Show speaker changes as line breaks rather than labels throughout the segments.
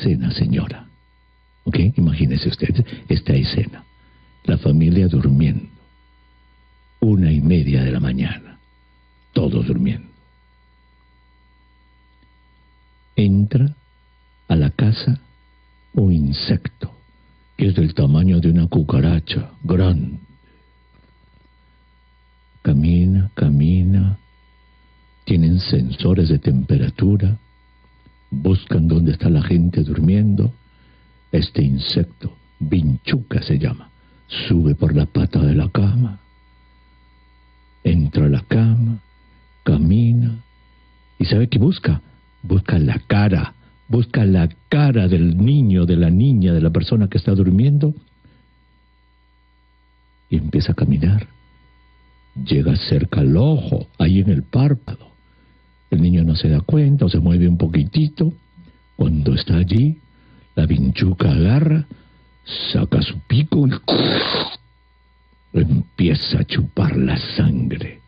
escena, señora. ¿Ok? Imagínese usted esta escena. La familia durmiendo. 1:30 de la mañana. Todos durmiendo. Entra a la casa un insecto que es del tamaño de una cucaracha, grande. Camina, camina. Tienen sensores de temperatura. Buscan dónde está la gente durmiendo. Este insecto, vinchuca se llama, sube por la pata de la cama, entra a la cama, camina, y ¿sabe qué busca? Busca la cara del niño, de la niña, de la persona que está durmiendo, y empieza a caminar. Llega cerca al ojo, ahí en el párpado. El niño no se da cuenta o se mueve un poquitito. Cuando está allí, la vinchuca agarra, saca su pico y empieza a chupar la sangre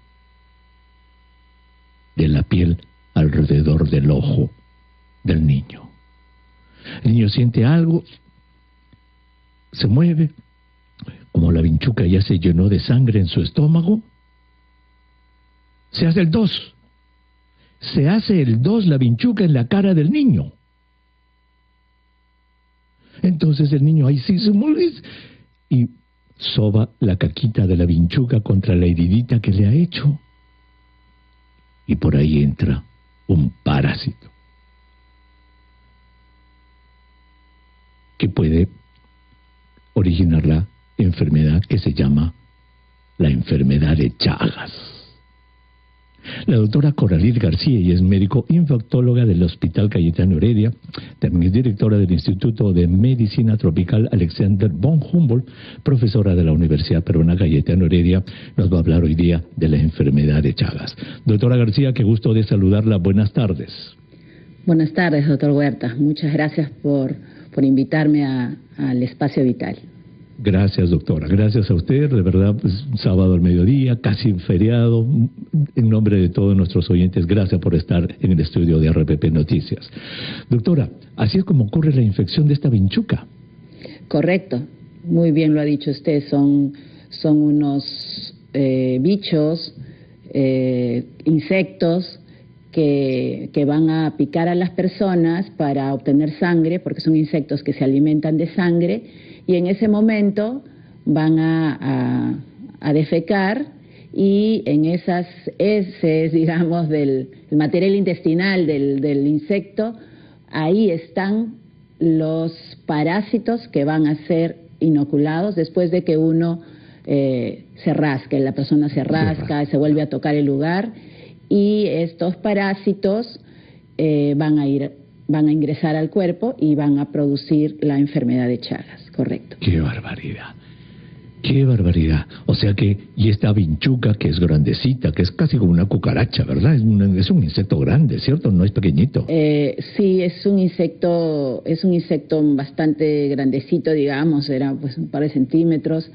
de la piel alrededor del ojo del niño. El niño siente algo, se mueve, como la vinchuca ya se llenó de sangre en su estómago, se hace el 2. Se hace el 2 la vinchuca en la cara del niño. Entonces el niño ahí sí se molesta y soba la caquita de la vinchuca contra la heridita que le ha hecho. Y por ahí entra un parásito que puede originar la enfermedad que se llama la enfermedad de Chagas. La doctora Coralie García, y es médico infectóloga del Hospital Cayetano Heredia, también es directora del Instituto de Medicina Tropical Alexander von Humboldt, profesora de la Universidad Peruana Cayetano Heredia, nos va a hablar hoy día de la enfermedad de Chagas. Doctora García, qué gusto de saludarla. Buenas tardes.
Buenas tardes, doctor Huerta. Muchas gracias por invitarme al Espacio Vital.
Gracias, doctora. Gracias a usted. De verdad, pues, sábado al mediodía, casi feriado. En nombre de todos nuestros oyentes, gracias por estar en el estudio de RPP Noticias. Doctora, así es como ocurre la infección de esta vinchuca.
Correcto. Muy bien lo ha dicho usted. Son unos bichos, insectos que van a picar a las personas para obtener sangre, porque son insectos que se alimentan de sangre, y en ese momento van a defecar, y en esas heces, digamos, del material intestinal del insecto, ahí están los parásitos que van a ser inoculados después de que uno se rasca, la persona se rasca, se vuelve a tocar el lugar, y estos parásitos van a ingresar al cuerpo y van a producir la enfermedad de Chagas. Correcto.
¡Qué barbaridad! ¡Qué barbaridad! O sea que, y esta vinchuca que es grandecita, que es casi como una cucaracha, ¿verdad? Es un insecto grande, ¿cierto? No es pequeñito.
Sí, es un insecto bastante grandecito, digamos, era pues un par de centímetros.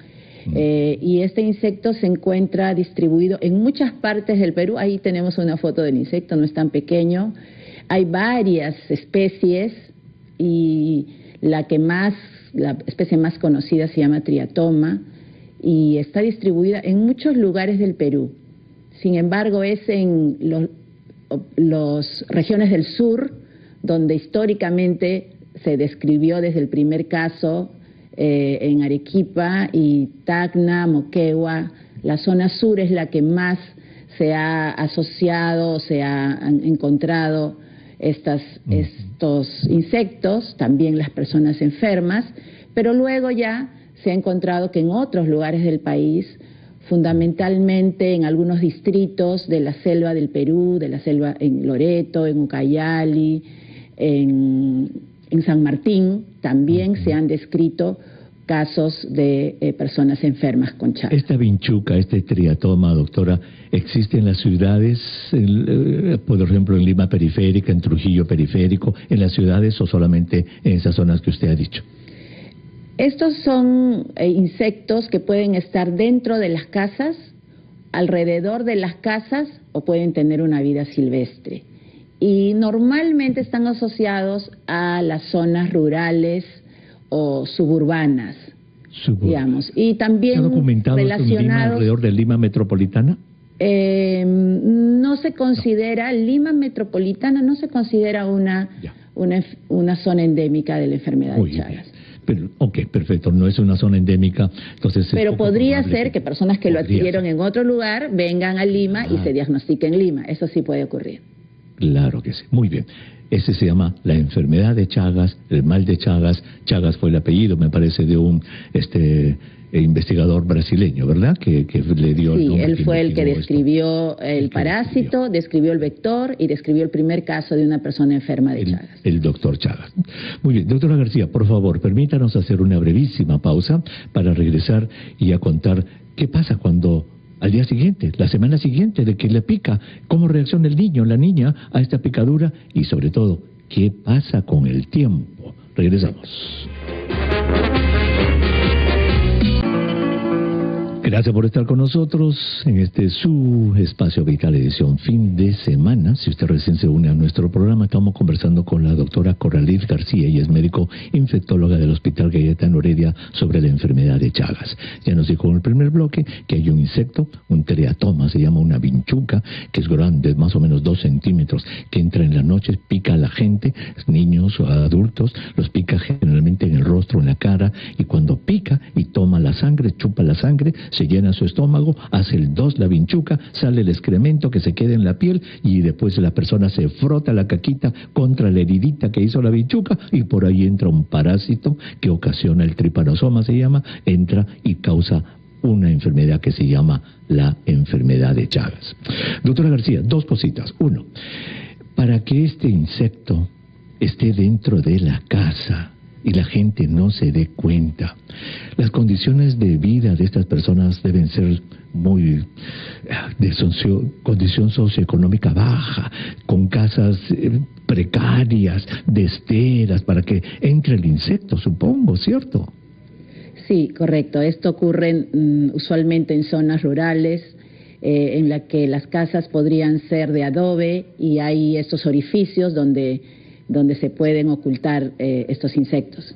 Y este insecto se encuentra distribuido en muchas partes del Perú. Ahí tenemos una foto del insecto, no es tan pequeño. Hay varias especies y la especie más conocida se llama Triatoma y está distribuida en muchos lugares del Perú. Sin embargo, es en las regiones del sur donde históricamente se describió desde el primer caso, en Arequipa y Tacna, Moquegua. La zona sur es la que más se ha asociado, se han encontrado estos insectos, también las personas enfermas, pero luego ya se ha encontrado que en otros lugares del país, fundamentalmente en algunos distritos de la selva del Perú, de la selva en Loreto, en Ucayali, en San Martín, también se han descrito casos de personas enfermas con Chagas.
Esta vinchuca, este triatoma, doctora, ¿existe en las ciudades, por ejemplo, en Lima periférica, en Trujillo periférico, en las ciudades o solamente en esas zonas que usted ha dicho?
Estos son insectos que pueden estar dentro de las casas, alrededor de las casas, o pueden tener una vida silvestre. y normalmente están asociados a las zonas rurales o suburbanas, digamos, y también
¿Está documentado
relacionados
en Lima, alrededor de Lima metropolitana?
No se considera, Lima metropolitana no se considera una zona endémica de la enfermedad de Chagas.
Pero, ok, perfecto, no es una zona endémica, entonces...
Pero podría ser que personas que lo adquirieron en otro lugar vengan a Lima y se diagnostiquen en Lima, eso sí puede ocurrir.
Claro que sí, muy bien. Ese se llama la enfermedad de Chagas, el mal de Chagas. Chagas fue el apellido, me parece, de un investigador brasileño, ¿verdad? Que le dio el nombre.
Sí, él fue el que describió el parásito, describió el vector y describió el primer caso de una persona enferma de Chagas. El doctor Chagas.
Muy bien, doctora García, por favor, permítanos hacer una brevísima pausa para regresar y a contar qué pasa cuando... al día siguiente, la semana siguiente de que le pica, cómo reacciona el niño, la niña a esta picadura y sobre todo, qué pasa con el tiempo. Regresamos. Gracias por estar con nosotros en este su espacio vital edición fin de semana. Si usted recién se une a nuestro programa, estamos conversando con la doctora Coralie García, ella es médico infectóloga del Hospital Gayetano Heredia sobre la enfermedad de Chagas. Ya nos dijo en el primer bloque que hay un insecto, un tereatoma, se llama una vinchuca, que es grande, más o menos 2 centímetros, que entra en la noche, pica a la gente, niños o adultos, los pica generalmente en el rostro, en la cara, y cuando pica y toma la sangre, chupa la sangre, se llena su estómago, hace el 2 la vinchuca, sale el excremento que se queda en la piel y después la persona se frota la caquita contra la heridita que hizo la vinchuca y por ahí entra un parásito que ocasiona el tripanosoma, se llama, entra y causa una enfermedad que se llama la enfermedad de Chagas. Doctora García, 2 cositas. 1, para que este insecto esté dentro de la casa y la gente no se dé cuenta, las condiciones de vida de estas personas deben ser muy de condición socioeconómica baja, con casas precarias, de esteras, para que entre el insecto, supongo, ¿cierto?
Sí, correcto. Esto ocurre usualmente en zonas rurales, en la que las casas podrían ser de adobe y hay estos orificios donde se pueden ocultar estos insectos.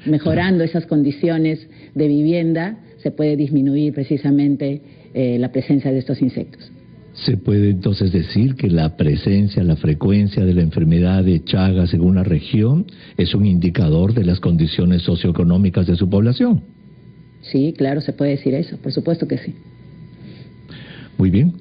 Mejorando esas condiciones de vivienda, se puede disminuir precisamente la presencia de estos insectos.
¿Se puede entonces decir que la presencia, la frecuencia de la enfermedad de Chagas en una región es un indicador de las condiciones socioeconómicas de su población?
Sí, claro, se puede decir eso, por supuesto que sí.
Muy bien.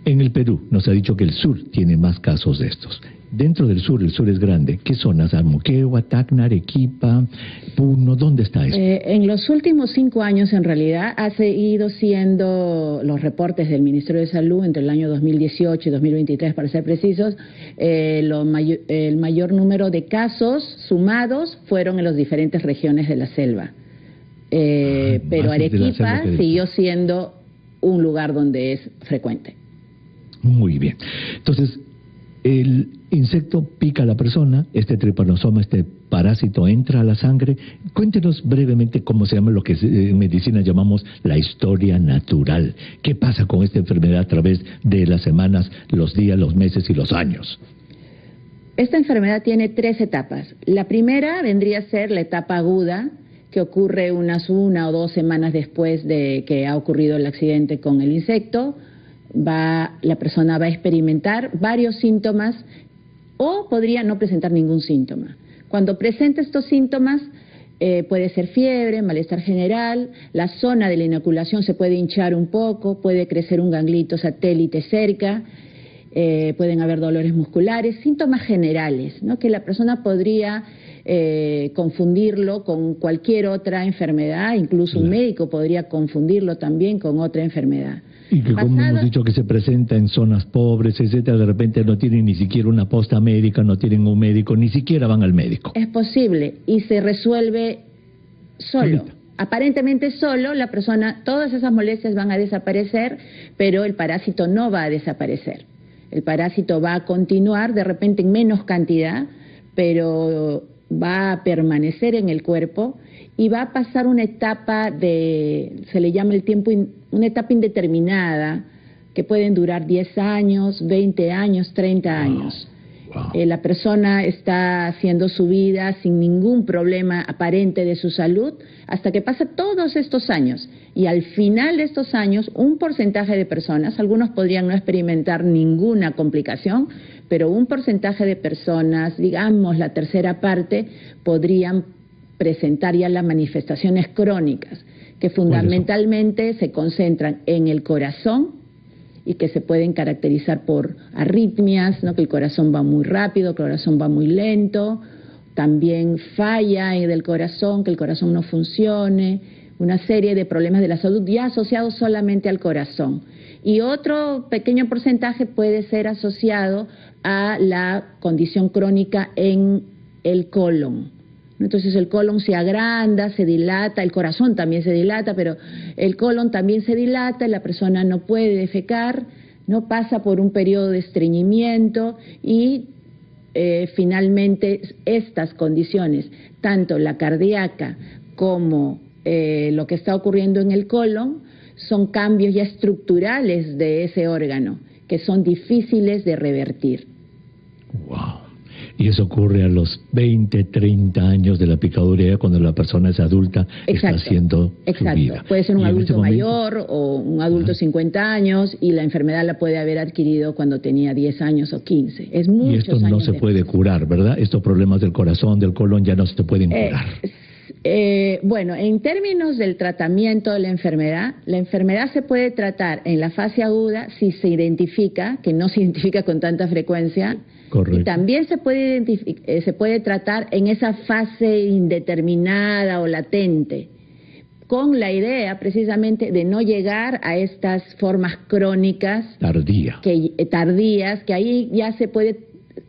En el Perú nos ha dicho que el sur tiene más casos de estos. Dentro del sur, el sur es grande. ¿Qué zonas? Moquegua, Tacna, Arequipa, Puno, ¿dónde está eso?
En los últimos 5 años, en realidad, ha seguido siendo los reportes del Ministerio de Salud entre el año 2018 y 2023, para ser precisos, el mayor número de casos sumados fueron en las diferentes regiones de la selva. Pero Arequipa siguió siendo un lugar donde es frecuente.
Muy bien. Entonces, el insecto pica a la persona, este tripanosoma, este parásito entra a la sangre. Cuéntenos brevemente cómo se llama lo que en medicina llamamos la historia natural. ¿Qué pasa con esta enfermedad a través de las semanas, los días, los meses y los años?
Esta enfermedad tiene 3 etapas. La primera vendría a ser la etapa aguda, que ocurre unas 1 o 2 semanas después de que ha ocurrido el accidente con el insecto. La persona va a experimentar varios síntomas o podría no presentar ningún síntoma. Cuando presenta estos síntomas, puede ser fiebre, malestar general, la zona de la inoculación se puede hinchar un poco, puede crecer un ganglito satélite cerca, pueden haber dolores musculares, síntomas generales, ¿no? Que la persona podría confundirlo con cualquier otra enfermedad, incluso un médico podría confundirlo también con otra enfermedad.
Y que como hemos dicho que se presenta en zonas pobres, etcétera, de repente no tienen ni siquiera una posta médica, no tienen un médico, ni siquiera van al médico.
Es posible y se resuelve solo. Aparentemente solo, la persona, todas esas molestias van a desaparecer, pero el parásito no va a desaparecer. El parásito va a continuar, de repente en menos cantidad, pero va a permanecer en el cuerpo y va a pasar una etapa se le llama una etapa indeterminada, que pueden durar 10 años, 20 años, 30 años.
Wow.
La persona está haciendo su vida sin ningún problema aparente de su salud hasta que pasa todos estos años. Y al final de estos años, un porcentaje de personas, algunos podrían no experimentar ninguna complicación, pero un porcentaje de personas, digamos la tercera parte, podrían presentar ya las manifestaciones crónicas, que fundamentalmente se concentran en el corazón, y que se pueden caracterizar por arritmias, ¿no? Que el corazón va muy rápido, que el corazón va muy lento, también falla del corazón, que el corazón no funcione, una serie de problemas de la salud ya asociados solamente al corazón. Y otro pequeño porcentaje puede ser asociado a la condición crónica en el colon. Entonces el colon se agranda, se dilata, el corazón también se dilata, pero el colon también se dilata, la persona no puede defecar, no pasa por un periodo de estreñimiento y finalmente estas condiciones, tanto la cardíaca como lo que está ocurriendo en el colon, son cambios ya estructurales de ese órgano que son difíciles de revertir.
Wow. Y eso ocurre a los 20, 30 años de la picadura, cuando la persona es adulta, está haciendo su vida.
Puede ser un adulto mayor o un adulto 50 años y la enfermedad la puede haber adquirido cuando tenía 10 años o 15. Es muchos
y esto no se puede curar, ¿verdad? Estos problemas del corazón, del colon ya no se pueden curar.
Bueno, en términos del tratamiento de la enfermedad se puede tratar en la fase aguda si se identifica, que no se identifica con tanta frecuencia.
Correcto.
Y también se puede tratar en esa fase indeterminada o latente, con la idea precisamente de no llegar a estas formas crónicas tardías, que ahí ya se puede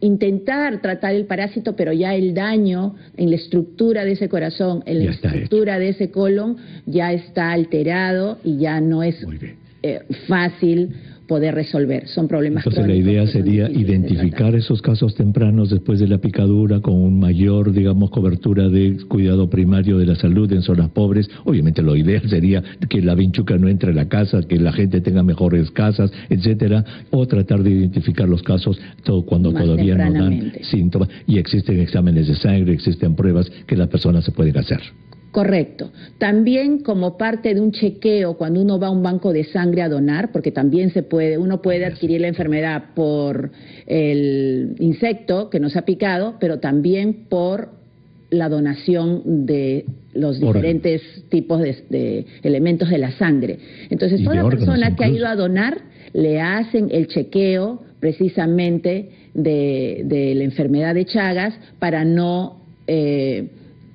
intentar tratar el parásito, pero ya el daño en la estructura de ese corazón, en la estructura de ese colon, ya está alterado y ya no es fácil poder resolver. Son problemas
crónicos. Entonces la idea sería identificar esos casos tempranos después de la picadura con un mayor, digamos, cobertura de cuidado primario de la salud en zonas pobres. Obviamente lo ideal sería que la vinchuca no entre a la casa, que la gente tenga mejores casas, etcétera, o tratar de identificar los casos cuando todavía no dan síntomas. Y existen exámenes de sangre, existen pruebas que las personas se pueden hacer.
Correcto. También como parte de un chequeo cuando uno va a un banco de sangre a donar, porque también uno puede adquirir la enfermedad por el insecto que nos ha picado, pero también por la donación de los diferentes tipos de elementos de la sangre. Entonces, toda persona que ha ido a donar le hacen el chequeo precisamente de la enfermedad de Chagas para no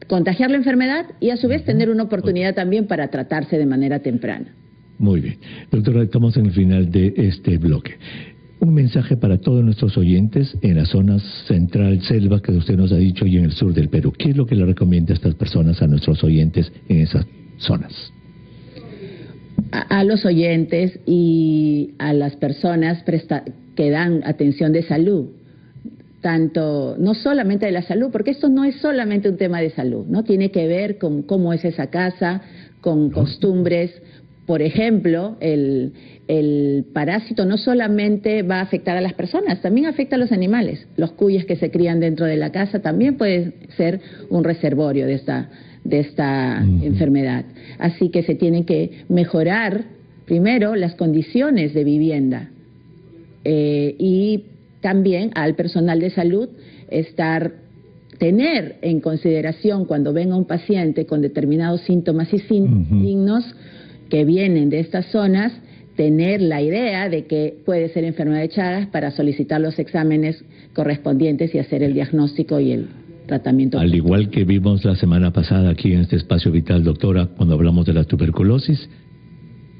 contagiar la enfermedad y a su vez tener una oportunidad también para tratarse de manera temprana.
Muy bien. Doctora, estamos en el final de este bloque. Un mensaje para todos nuestros oyentes en la zona central, selva, que usted nos ha dicho, y en el sur del Perú. ¿Qué es lo que le recomienda a estas personas, a nuestros oyentes en esas zonas?
A los oyentes y a las personas que dan atención de salud, tanto, no solamente de la salud, porque esto no es solamente un tema de salud, ¿no? Tiene que ver con cómo es esa casa, con costumbres. Por ejemplo, el parásito no solamente va a afectar a las personas, también afecta a los animales. Los cuyes que se crían dentro de la casa también pueden ser un reservorio de esta enfermedad. Así que se tienen que mejorar primero las condiciones de vivienda y también al personal de salud tener en consideración cuando venga un paciente con determinados síntomas y signos que vienen de estas zonas, tener la idea de que puede ser enfermedad de Chagas para solicitar los exámenes correspondientes y hacer el diagnóstico y el tratamiento.
Al igual que vimos la semana pasada aquí en este espacio vital, doctora, cuando hablamos de la tuberculosis,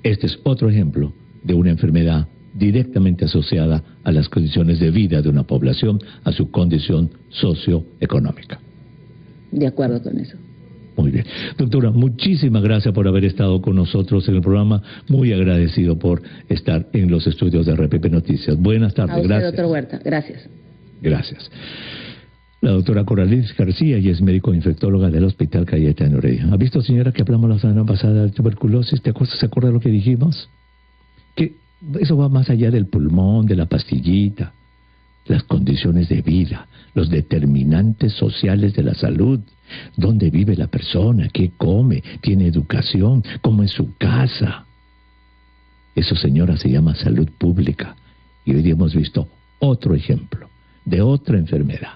este es otro ejemplo de una enfermedad directamente asociada a las condiciones de vida de una población, a su condición socioeconómica.
De acuerdo con eso.
Muy bien. Doctora, muchísimas gracias por haber estado con nosotros en el programa. Muy agradecido por estar en los estudios de RPP Noticias. Buenas tardes.
A usted,
gracias.
doctor Huerta. Gracias.
Gracias. La doctora Coraliz García, y es médico infectóloga del Hospital Cayetano Heredia. ¿Ha visto, señora, que hablamos la semana pasada de tuberculosis? ¿Se acuerda de lo que dijimos? Que eso va más allá del pulmón, de la pastillita. las condiciones de vida, los determinantes sociales de la salud, dónde vive la persona, qué come, tiene educación, cómo es su casa. Eso, señora, se llama salud pública. Y hoy hemos visto otro ejemplo de otra enfermedad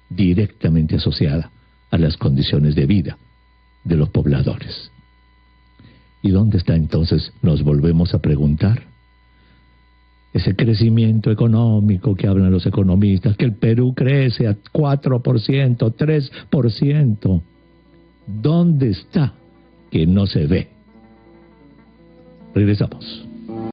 directamente asociada a las condiciones de vida de los pobladores. ¿Y dónde está entonces, nos volvemos a preguntar, ese crecimiento económico que hablan los economistas, que el Perú crece a 4%, 3%? ¿Dónde está que no se ve? Regresamos.